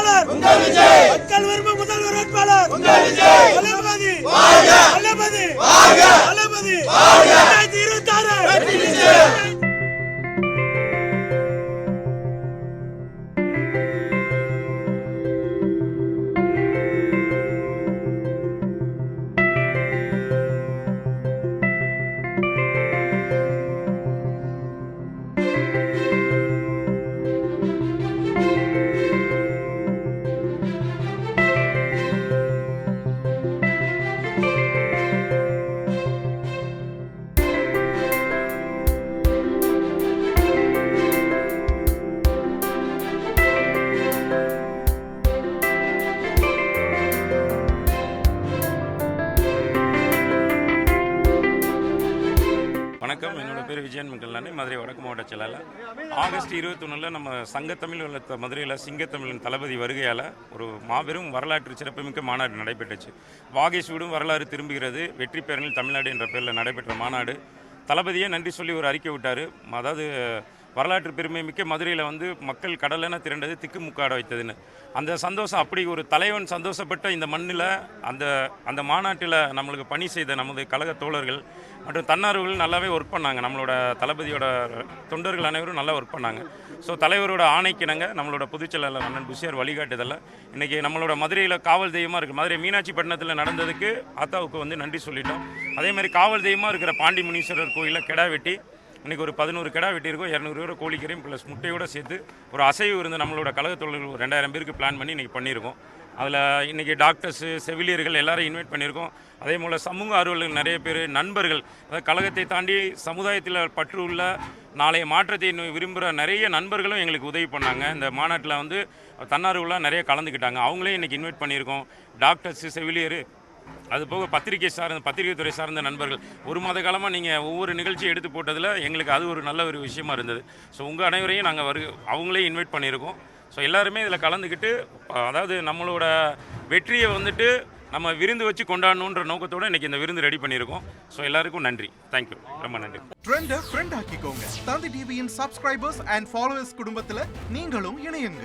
வேட்பாளர் மக்கள் விரும்பும் முதல்வர் வேட்பாளர் தளபதி 2026 வணக்கம், என்னோட பேர் விஜயன் மக்கள்லானே, மதுரை வடக்கு மாவட்ட செயலாளர். ஆகஸ்ட் 21 நம்ம சங்கத்தமிழ் உள்ள மதுரையில் சிங்கத்தமிழின் தளபதி வருகையால் ஒரு மாபெரும் வரலாற்று சிறப்புமிக்க மாநாடு நடைபெற்றுச்சு. வாகேஷ் வீடும் வரலாறு திரும்புகிறது, வெற்றி பேரணியில் தமிழ்நாடு என்ற பேரில் நடைபெற்ற மாநாடு. தளபதியே நன்றி சொல்லி ஒரு அறிக்கை விட்டார். அதாவது வரலாற்று பெருமை மிக்க மதுரையில் மக்கள் கடலென திரண்டது திக்குமுக்காட வைத்ததுன்னு. அந்த சந்தோஷம், அப்படி ஒரு தலைவன் சந்தோஷப்பட்ட இந்த மண்ணில் அந்த மாநாட்டில் நம்மளுக்கு பணி செய்த நமது கழக தோழர்கள் மற்றும் தன்னார்வர்கள் நல்லாவே ஒர்க் பண்ணாங்க. நம்மளோட தளபதியோட தொண்டர்கள் அனைவரும் நல்லா ஒர்க் பண்ணாங்க. ஸோ தலைவரோட ஆணைக்கிணங்க நம்மளோட பொதுச்செயலாளர் அண்ணன் புஷியார் வழிகாட்டுதலில் இன்றைக்கி நம்மளோட மதுரையில் காவல் தெய்வமாக இருக்குது. மதுரை மீனாட்சி பட்டினத்தில் நடந்ததுக்கு ஆத்தாவுக்கு நன்றி சொல்லிட்டோம். அதேமாதிரி காவல் தெய்வமாக இருக்கிற பாண்டி முனீஸ்வரர் கோயிலில் கிடா வெட்டி இன்றைக்கி ஒரு 11 கிடா வெட்டியிருக்கோம். 200 பேர் கோழிக்கரையும் ப்ளஸ் முட்டையோடு சேர்த்து ஒரு அசைவு இருந்து நம்மளோட கழக தொழில்கள் 2000 பேருக்கு பிளான் பண்ணி இன்றைக்கி பண்ணியிருக்கோம். அதில் இன்றைக்கி டாக்டர்ஸு செவிலியர்கள் எல்லாரும் இன்வைட் பண்ணியிருக்கோம். அதே போல் சமூக ஆர்வலர்கள் நிறைய பேர், நண்பர்கள், அதாவது கழகத்தை தாண்டி சமுதாயத்தில் பற்று உள்ள நாளைய மாற்றத்தை விரும்புகிற நிறைய நண்பர்களும் எங்களுக்கு உதவி பண்ணாங்க. இந்த மாநாட்டில் தன்னார்வலாம் நிறைய கலந்துக்கிட்டாங்க. அவங்களே இன்றைக்கி இன்வைட் பண்ணியிருக்கோம். டாக்டர்ஸு, செவிலியர், அதுபோக பத்திரிகை துறை சார்ந்த நண்பர்கள். ஒரு மாத காலமாக நீங்கள் ஒவ்வொரு நிகழ்ச்சியும் எடுத்து போட்டதில் எங்களுக்கு அது ஒரு நல்ல ஒரு விஷயமா இருந்தது. ஸோ உங்கள் அனைவரையும் நாங்கள் அவங்களே இன்வைட் பண்ணியிருக்கோம். ஸோ எல்லாருமே இதில் கலந்துக்கிட்டு, அதாவது நம்மளோட வெற்றியை நம்ம விருந்து வச்சு கொண்டாடணுன்ற நோக்கத்தோடு இன்றைக்கி இந்த விருந்து ரெடி பண்ணியிருக்கோம். ஸோ எல்லாருக்கும் நன்றி, தேங்க்யூ, ரொம்ப நன்றி. ட்ரெண்டை ஃப்ரெண்ட் ஆக்கிக்கோங்க. தந்தி டிவியின் சப்ஸ்கிரைபர்ஸ் அண்ட் ஃபாலோவர்ஸ் குடும்பத்தில் நீங்களும் இணையுங்க.